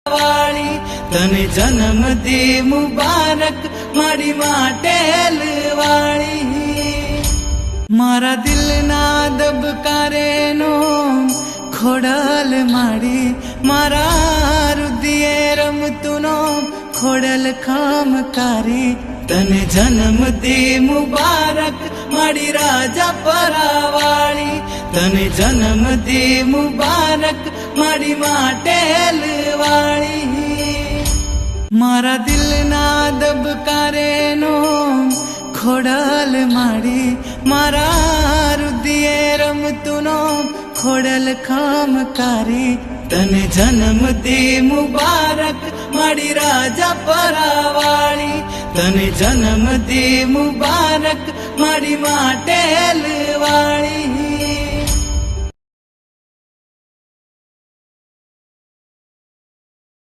વાળી તને જન્મદી મુબારક મારી માટેલ વાળી મારા દિલના દબકારેનો ખોડલ માડી મારા રુદિયે રમતુનો ખોડલ ખમકારી તને જન્મદી મુબારક મારી રાજા પરાવાળી તને જન્મદી મુબારક મારી માટેલ વાળી મારા દિલના દબકારેનો ખોડલ માડી મારા રુદિયે રમતુનો ખોડલ ખમકારી તને જન્મદી મુબારક મારી રાજા પરાવાળી તને જન્મદી મુબારક મારી માટેલ વાળી।